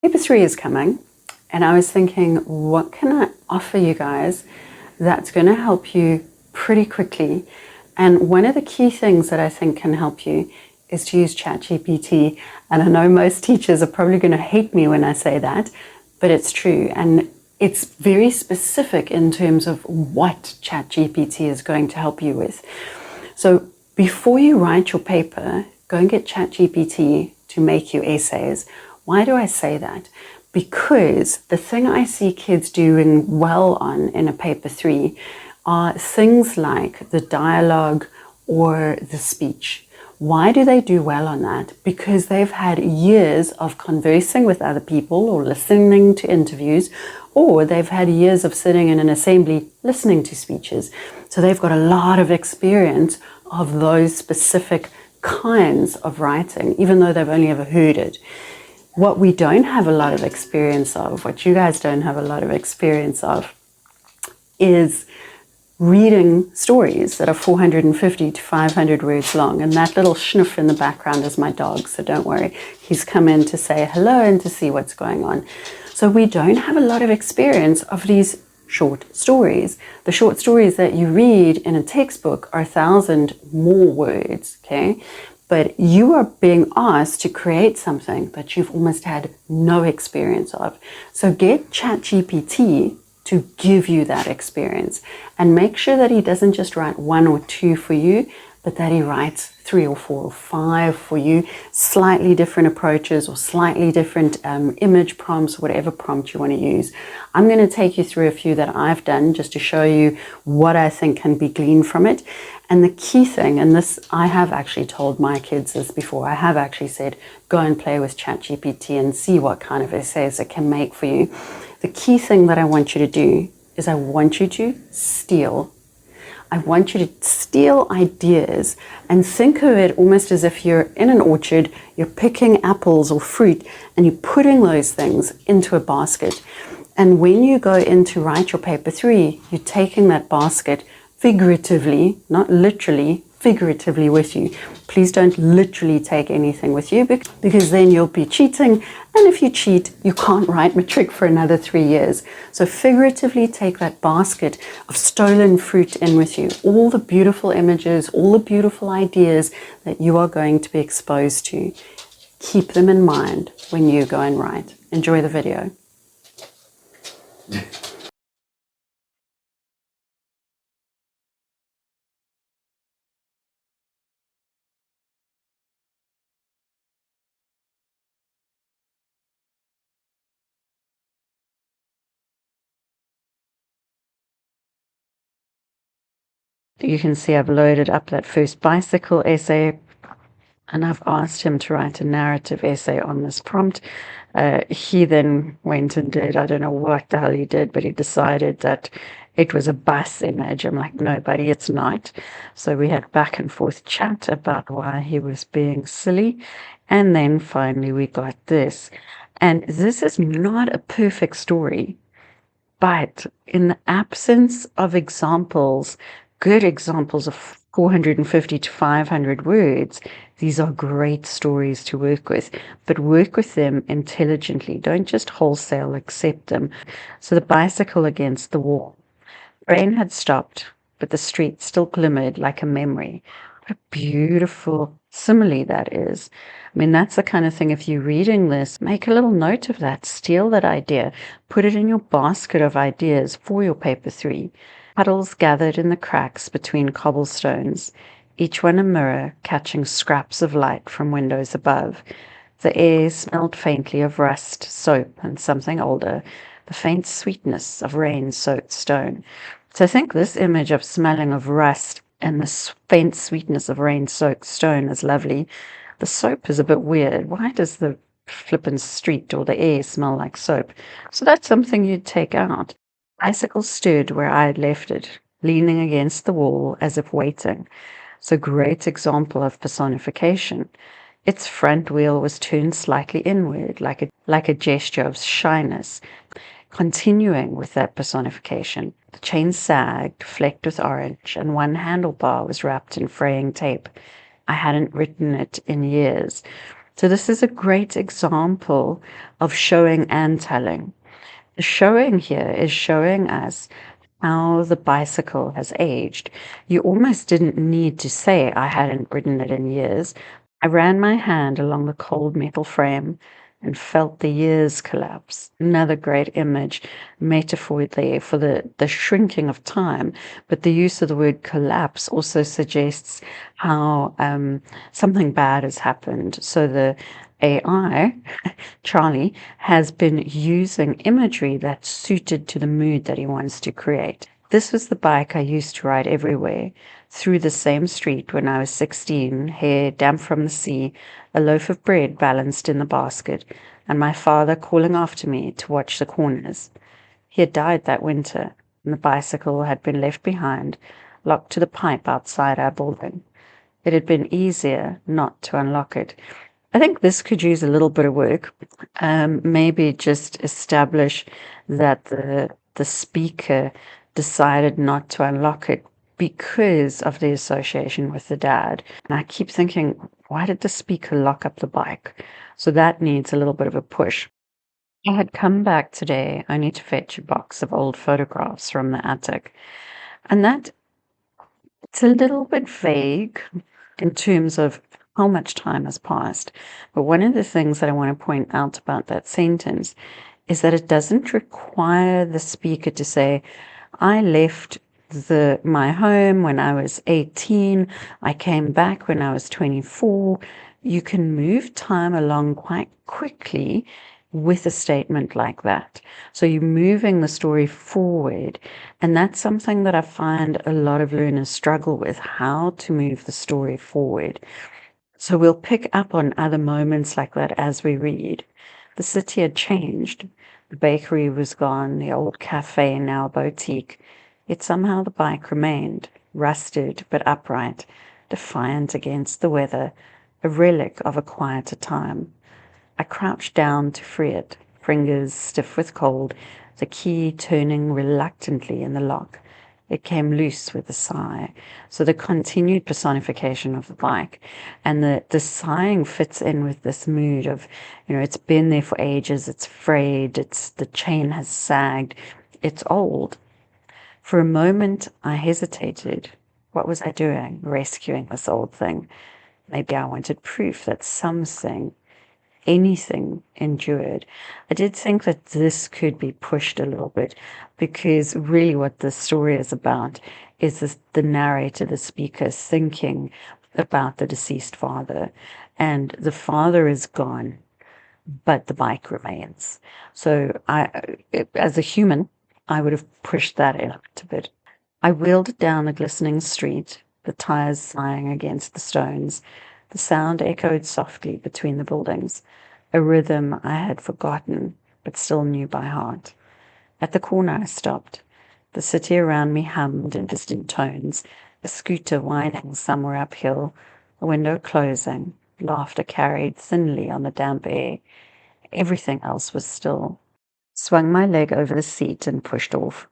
Paper 3 is coming, and I was thinking, what can I offer you guys that's going to help you pretty quickly? And one of the key things that I think can help you is to use ChatGPT. And I know most teachers are probably going to hate me when I say that, but it's true. And it's very specific in terms of what ChatGPT is going to help you with. So before you write your paper, go and get ChatGPT to make you essays. Why do I say that? Because the thing I see kids doing well on in a paper 3 are things like the dialogue or the speech. Why do they do well on that? Because they've had years of conversing with other people or listening to interviews, or they've had years of sitting in an assembly listening to speeches. So they've got a lot of experience of those specific kinds of writing, even though they've only ever heard it. What we don't have a lot of experience of, what you guys don't have a lot of experience of, is reading stories that are 450 to 500 words long. And that little sniff in the background is my dog, so don't worry. He's come in to say hello and to see what's going on. So we don't have a lot of experience of these short stories. The short stories that you read in a textbook are 1,000 more words, okay? But you are being asked to create something that you've almost had no experience of. So get ChatGPT to give you that experience, and make sure that he doesn't just write 1 or 2 for you, but that he writes 3 or 4 or 5 for you, slightly different approaches or slightly different image prompts, whatever prompt you want to use. I'm going to take you through a few that I've done just to show you what I think can be gleaned from it. And the key thing, and this I have actually told my kids this before, I have actually said, go and play with ChatGPT and see what kind of essays it can make for you. The key thing that I want you to do is I want you to steal. I want you to steal ideas and think of it almost as if you're in an orchard, you're picking apples or fruit, and you're putting those things into a basket. And when you go in to write your paper 3, you're taking that basket figuratively, not literally, figuratively with you. Please don't literally take anything with you, because then you'll be cheating. And if you cheat, you can't write matric for another 3 years. So figuratively take that basket of stolen fruit in with you. All the beautiful images, all the beautiful ideas that you are going to be exposed to. Keep them in mind when you go and write. Enjoy the video. You can see I've loaded up that first bicycle essay, and I've asked him to write a narrative essay on this prompt. He then went and did, I don't know what the hell he did, but he decided that it was a bus image. I'm like, no, buddy, it's not. So we had back and forth chat about why he was being silly. And then finally we got this. And this is not a perfect story, but in the absence of examples, good examples of 450 to 500 words, these are great stories to work with, but work with them intelligently. Don't just wholesale accept them. So the bicycle against the wall. Rain had stopped, but the street still glimmered like a memory. What a beautiful simile that is. I mean, that's the kind of thing, if you're reading this, make a little note of that, steal that idea, put it in your basket of ideas for your paper 3. Puddles gathered in the cracks between cobblestones, each one a mirror catching scraps of light from windows above. The air smelled faintly of rust, soap, and something older, the faint sweetness of rain-soaked stone. So I think this image of smelling of rust and the faint sweetness of rain-soaked stone is lovely. The soap is a bit weird. Why does the flippin' street or the air smell like soap? So that's something you'd take out. Bicycle stood where I had left it, leaning against the wall as if waiting. So great example of personification. Its front wheel was turned slightly inward, like a gesture of shyness. Continuing with that personification, the chain sagged, flecked with orange, and one handlebar was wrapped in fraying tape. I hadn't written it in years. So this is a great example of showing and telling. The showing here is showing us how the bicycle has aged. You almost didn't need to say, I hadn't ridden it in years. I ran my hand along the cold metal frame and felt the years collapse. Another great image, metaphor there for the shrinking of time, but the use of the word collapse also suggests how something bad has happened. So the AI, Charlie, has been using imagery that's suited to the mood that he wants to create. This was the bike I used to ride everywhere, through the same street when I was 16, hair damp from the sea, a loaf of bread balanced in the basket, and my father calling after me to watch the corners. He had died that winter, and the bicycle had been left behind, locked to the pipe outside our building. It had been easier not to unlock it. I think this could use a little bit of work. Maybe just establish that the speaker decided not to unlock it because of the association with the dad. And I keep thinking, why did the speaker lock up the bike? So that needs a little bit of a push. I had come back today only to fetch a box of old photographs from the attic. And that it's a little bit vague in terms of how much time has passed. But one of the things that I want to point out about that sentence is that it doesn't require the speaker to say, I left my home when I was 18, I came back when I was 24. You can move time along quite quickly with a statement like that. So you're moving the story forward. And that's something that I find a lot of learners struggle with, how to move the story forward. So we'll pick up on other moments like that as we read. The city had changed. The bakery was gone, the old cafe now a boutique. Yet somehow the bike remained, rusted but upright, defiant against the weather, a relic of a quieter time. I crouched down to free it, fingers stiff with cold, the key turning reluctantly in the lock. It came loose with a sigh. So the continued personification of the bike and the sighing fits in with this mood of, it's been there for ages, it's frayed, the chain has sagged, it's old. For a moment, I hesitated. What was I doing, rescuing this old thing? Maybe I wanted proof that something, anything endured. I did think that this could be pushed a little bit because really what the story is about is the narrator, the speaker, thinking about the deceased father. And the father is gone, but the bike remains. So as a human, I would have pushed that element a bit. I wheeled down the glistening street, the tires sighing against the stones. The sound echoed softly between the buildings, a rhythm I had forgotten but still knew by heart. At the corner I stopped. The city around me hummed in distant tones, a scooter whining somewhere uphill, a window closing, laughter carried thinly on the damp air. Everything else was still. Swung my leg over the seat and pushed off.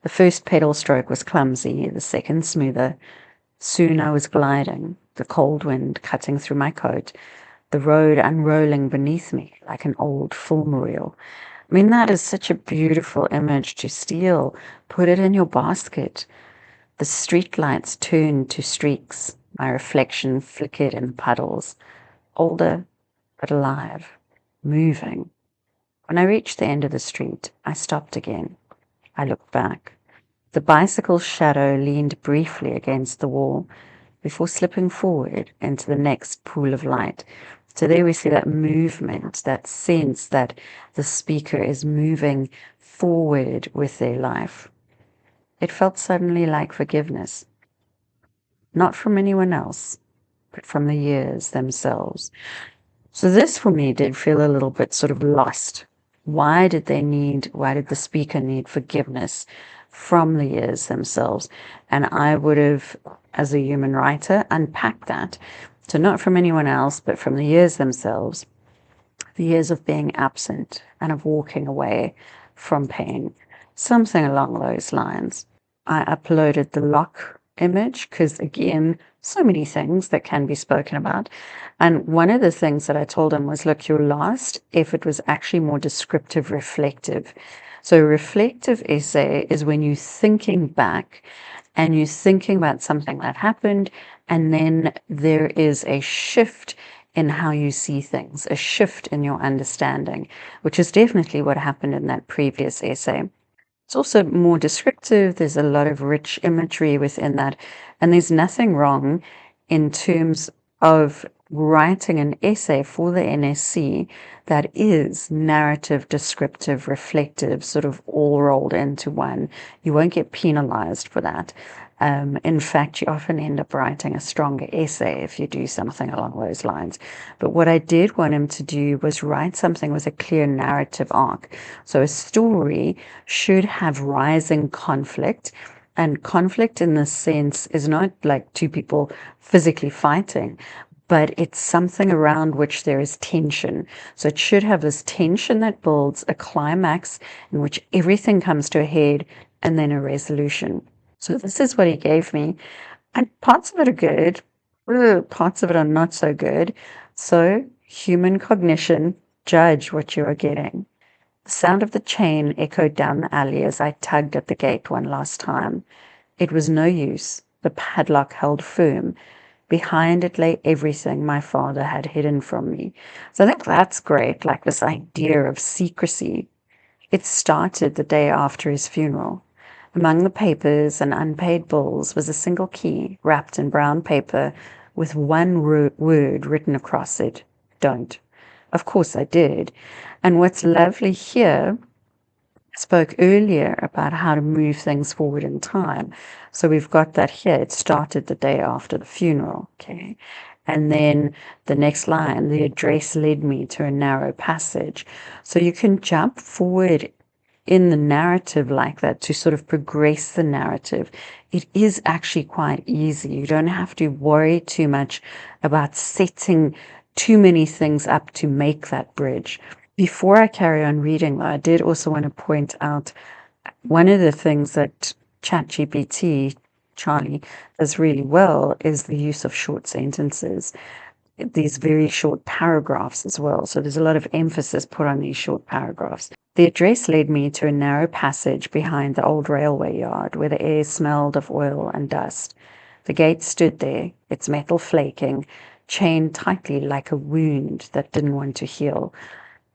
The first pedal stroke was clumsy, the second smoother. Soon I was gliding, the cold wind cutting through my coat, the road unrolling beneath me like an old film reel. I mean, that is such a beautiful image to steal. Put it in your basket. The streetlights turned to streaks. My reflection flickered in puddles. Older, but alive, moving. When I reached the end of the street, I stopped again. I looked back. The bicycle's shadow leaned briefly against the wall before slipping forward into the next pool of light. So there we see that movement, that sense that the speaker is moving forward with their life. It felt suddenly like forgiveness, not from anyone else, but from the years themselves. So this for me did feel a little bit sort of lost. Why did the speaker need forgiveness from the years themselves? And I would have, as a human writer, unpacked that. So not from anyone else, but from the years themselves, the years of being absent and of walking away from pain, something along those lines. I uploaded the lock image because, again, so many things that can be spoken about. And one of the things that I told him was, look, your last effort was actually more descriptive, reflective. So a reflective essay is when you're thinking back and you're thinking about something that happened, and then there is a shift in how you see things, a shift in your understanding, which is definitely what happened in that previous essay. It's also more descriptive. There's a lot of rich imagery within that. And there's nothing wrong in terms of writing an essay for the NSC that is narrative, descriptive, reflective, sort of all rolled into one. You won't get penalized for that. In fact, you often end up writing a stronger essay if you do something along those lines. But what I did want him to do was write something with a clear narrative arc. So a story should have rising conflict. And conflict in this sense is not like two people physically fighting, but it's something around which there is tension. So it should have this tension that builds a climax in which everything comes to a head and then a resolution. So this is what he gave me. And parts of it are good, parts of it are not so good. So human cognition, judge what you are getting. The sound of the chain echoed down the alley as I tugged at the gate one last time. It was no use. The padlock held firm. Behind it lay everything my father had hidden from me. So I think that's great, like this idea of secrecy. It started the day after his funeral. Among the papers and unpaid bills was a single key wrapped in brown paper with one word written across it, don't. Of course I did. And what's lovely here, I spoke earlier about how to move things forward in time. So we've got that here. It started the day after the funeral, okay? And then the next line, the address led me to a narrow passage. So you can jump forward in the narrative like that to sort of progress the narrative. It is actually quite easy. You don't have to worry too much about setting too many things up to make that bridge. Before I carry on reading, though, I did also want to point out one of the things that ChatGPT, Charlie, does really well is the use of short sentences, these very short paragraphs as well. So there's a lot of emphasis put on these short paragraphs. The address led me to a narrow passage behind the old railway yard where the air smelled of oil and dust. The gate stood there, its metal flaking, chained tightly like a wound that didn't want to heal.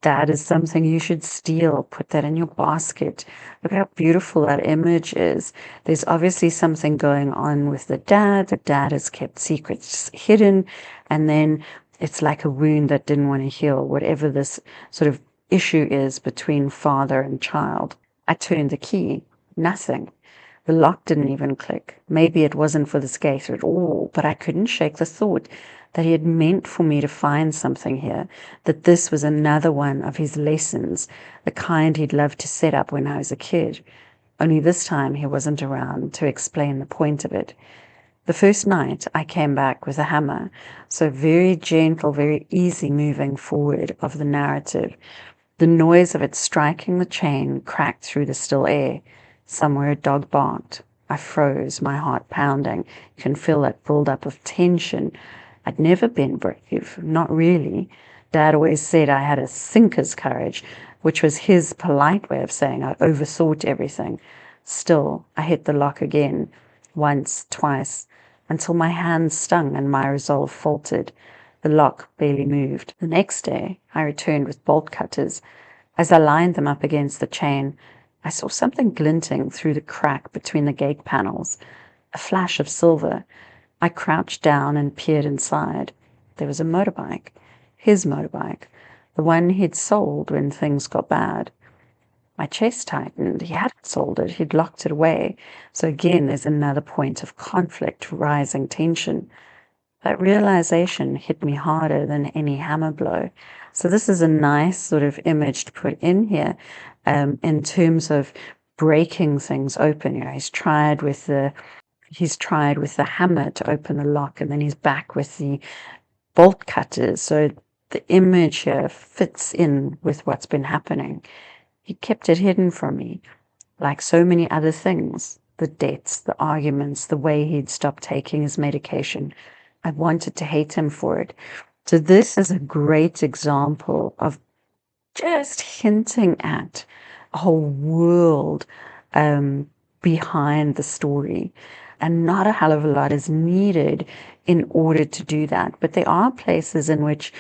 That is something you should steal. Put that in your basket. Look how beautiful that image is. There's obviously something going on with the dad. The dad has kept secrets hidden. And then it's like a wound that didn't want to heal, whatever this sort of issue is between father and child. I turned the key. Nothing. The lock didn't even click. Maybe it wasn't for this gate at all, but I couldn't shake the thought that he had meant for me to find something here, that this was another one of his lessons, the kind he'd loved to set up when I was a kid. Only this time he wasn't around to explain the point of it. The first night I came back with a hammer, so very gentle, very easy moving forward of the narrative. The noise of it striking the chain cracked through the still air. Somewhere a dog barked. I froze, my heart pounding. You can feel that build-up of tension. I'd never been brave, not really. Dad always said I had a thinker's courage, which was his polite way of saying I overthought everything. Still, I hit the lock again, once, twice, until my hands stung and my resolve faltered. The lock barely moved. The next day, I returned with bolt cutters. As I lined them up against the chain, I saw something glinting through the crack between the gate panels, a flash of silver. I crouched down and peered inside. There was a motorbike, his motorbike, the one he'd sold when things got bad. My chest tightened. He hadn't sold it. He'd locked it away. So again, there's another point of conflict, rising tension. That realization hit me harder than any hammer blow. So this is a nice sort of image to put in here in terms of breaking things open. You know, he's tried with the hammer to open the lock, and then he's back with the bolt cutters. So the image here fits in with what's been happening. He kept it hidden from me, like so many other things. the debts, the arguments, the way he'd stopped taking his medication. I wanted to hate him for it. So this is a great example of just hinting at a whole world behind the story. And not a hell of a lot is needed in order to do that. But there are places in which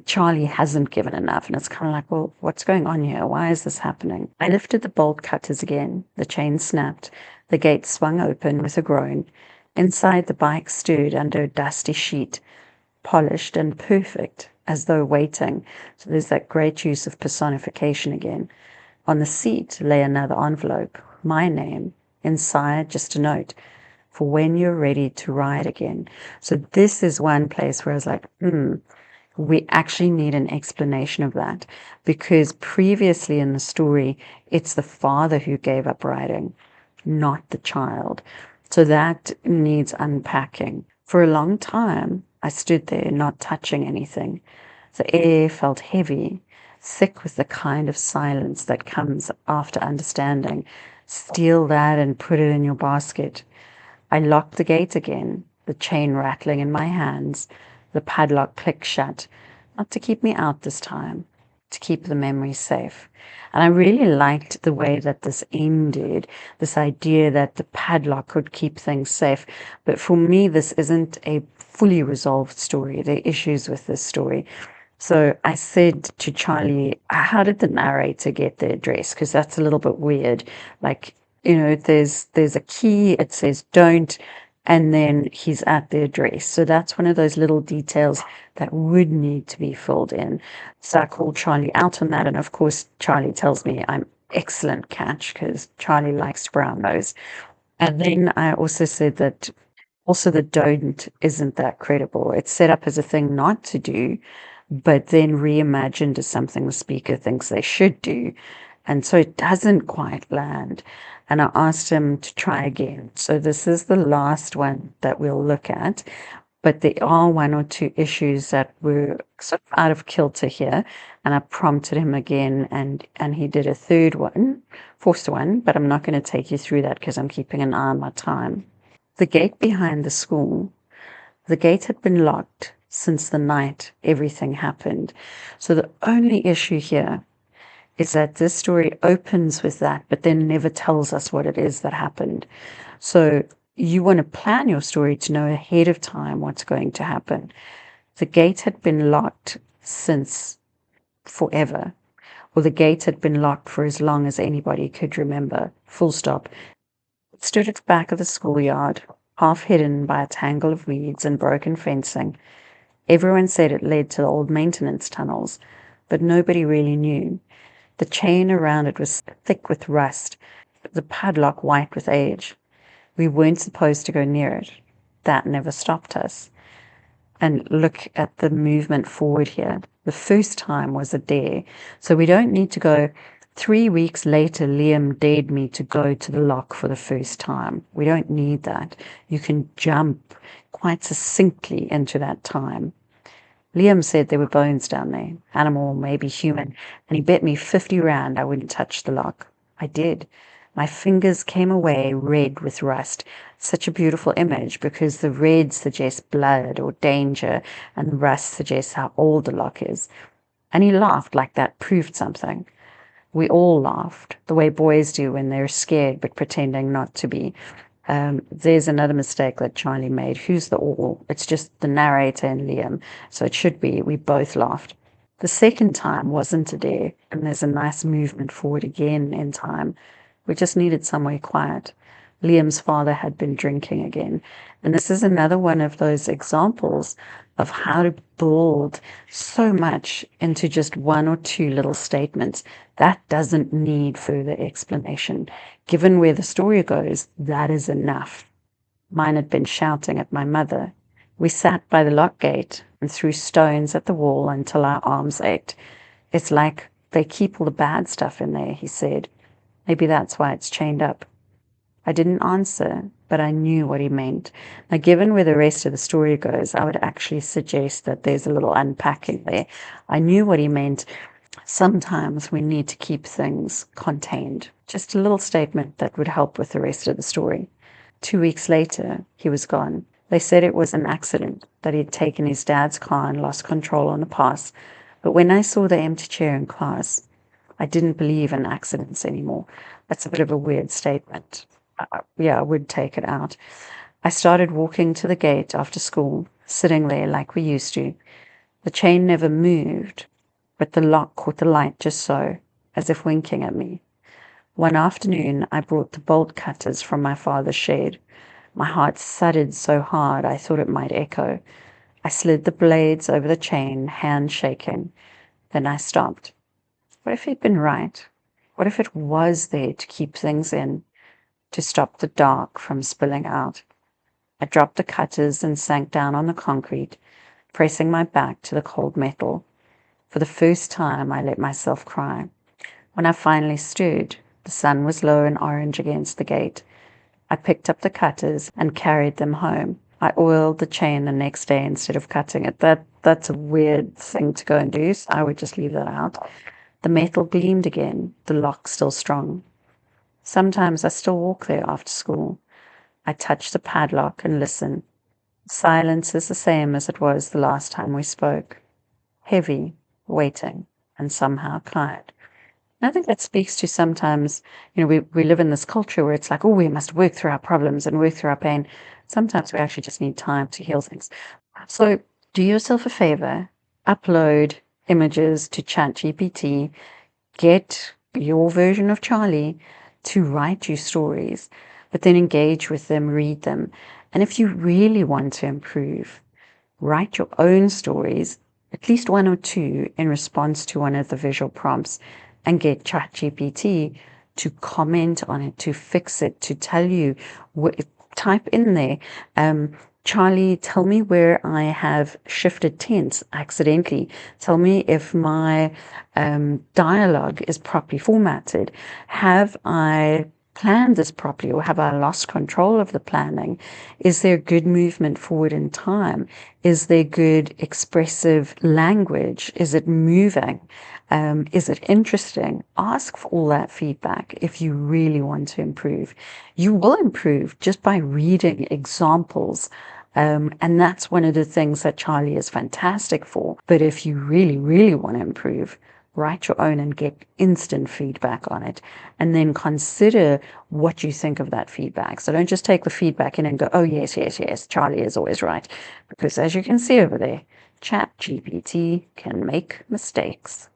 Charlie hasn't given enough. And it's kind of like, well, what's going on here? Why is this happening? I lifted the bolt cutters again. The chain snapped. The gate swung open with a groan. Inside, the bike stood under a dusty sheet, polished and perfect, as though waiting. So there's that great use of personification again. On the seat lay another envelope, my name. Inside, just a note, for when you're ready to ride again. So this is one place where I was like, we actually need an explanation of that, because previously in the story, it's the father who gave up riding, not the child. So that needs unpacking. For a long time, I stood there not touching anything. The air felt heavy, thick with the kind of silence that comes after understanding. Steal that and put it in your basket. I locked the gate again, the chain rattling in my hands, the padlock clicked shut, not to keep me out this time, to keep the memory safe. And I really liked the way that this ended, this idea that the padlock could keep things safe. But for me, this isn't a fully resolved story. There are issues with this story. So I said to Charlie, how did the narrator get the address? Because that's a little bit weird. Like, there's a key, it says don't, and then he's at the address. So that's one of those little details that would need to be filled in. So I called Charlie out on that. And of course, Charlie tells me I'm excellent catch because Charlie likes brown nose. And then I also said that also the don't isn't that credible. It's set up as a thing not to do, but then reimagined as something the speaker thinks they should do. And so it doesn't quite land. And I asked him to try again. So this is the last one that we'll look at. But there are one or two issues that were sort of out of kilter here. And I prompted him again, and he did a third one, fourth one, but I'm not going to take you through that because I'm keeping an eye on my time. The gate behind the school, the gate had been locked since the night everything happened. So the only issue here is that this story opens with that, but then never tells us what it is that happened. So you want to plan your story to know ahead of time what's going to happen. The gate had been locked since forever, or the gate had been locked for as long as anybody could remember, full stop. It stood at the back of the schoolyard, half hidden by a tangle of weeds and broken fencing. Everyone said it led to the old maintenance tunnels, but nobody really knew. The chain around it was thick with rust, the padlock white with age. We weren't supposed to go near it. That never stopped us. And look at the movement forward here. The first time was a dare. So we don't need to go 3 weeks later, Liam dared me to go to the lock for the first time. We don't need that. You can jump quite succinctly into that time. Liam said there were bones down there, animal, maybe human, and he bet me 50 rand I wouldn't touch the lock. I did. My fingers came away red with rust. Such a beautiful image because the red suggests blood or danger, and the rust suggests how old the lock is. And he laughed like that proved something. We all laughed, the way boys do when they're scared but pretending not to be. There's another mistake that Charlie made. Who's the all? It's just the narrator and Liam. So it should be, we both laughed. The second time wasn't a dare, and there's a nice movement forward again in time. We just needed somewhere quiet. Liam's father had been drinking again. And this is another one of those examples of how to build so much into just one or two little statements. That doesn't need further explanation. Given where the story goes, that is enough. Mine had been shouting at my mother. We sat by the lock gate and threw stones at the wall until our arms ached. It's like they keep all the bad stuff in there, he said. Maybe that's why it's chained up. I didn't answer, but I knew what he meant. Now, given where the rest of the story goes, I would actually suggest that there's a little unpacking there. I knew what he meant. Sometimes we need to keep things contained. Just a little statement that would help with the rest of the story. 2 weeks later, he was gone. They said it was an accident, that he'd taken his dad's car and lost control on the pass. But when I saw the empty chair in class, I didn't believe in accidents anymore. That's a bit of a weird statement. Yeah, I would take it out. I started walking to the gate after school, sitting there like we used to. The chain never moved, but the lock caught the light just so, as if winking at me. One afternoon, I brought the bolt cutters from my father's shed. My heart thudded so hard I thought it might echo. I slid the blades over the chain, hand shaking. Then I stopped. What if he'd been right? What if it was there to keep things in, to stop the dark from spilling out? I dropped the cutters and sank down on the concrete, pressing my back to the cold metal. For the first time, I let myself cry. When I finally stood, the sun was low and orange against the gate. I picked up the cutters and carried them home. I oiled the chain the next day instead of cutting it. That's a weird thing to go and do, so I would just leave that out. The metal gleamed again, the lock still strong. Sometimes I still walk there after school. I touch the padlock and listen. Silence is the same as it was the last time we spoke. Heavy, waiting, and somehow quiet. And I think that speaks to sometimes, we live in this culture where it's like, oh, we must work through our problems and work through our pain. Sometimes we actually just need time to heal things. So do yourself a favor, upload images to ChatGPT, get your version of Charlie to write you stories, but then engage with them, read them. And if you really want to improve, write your own stories, at least one or two, in response to one of the visual prompts, and get ChatGPT to comment on it, to fix it, to tell you, type in there, Charlie, tell me where I have shifted tense accidentally. Tell me if my dialogue is properly formatted. Have I planned this properly, or have I lost control of the planning? Is there good movement forward in time? Is there good expressive language? Is it moving? Is it interesting? Ask for all that feedback if you really want to improve. You will improve just by reading examples. And that's one of the things that Charlie is fantastic for. But if you really, really want to improve, write your own and get instant feedback on it. And then consider what you think of that feedback. So don't just take the feedback in and go, oh, yes, yes, yes, Charlie is always right. Because as you can see over there, ChatGPT can make mistakes.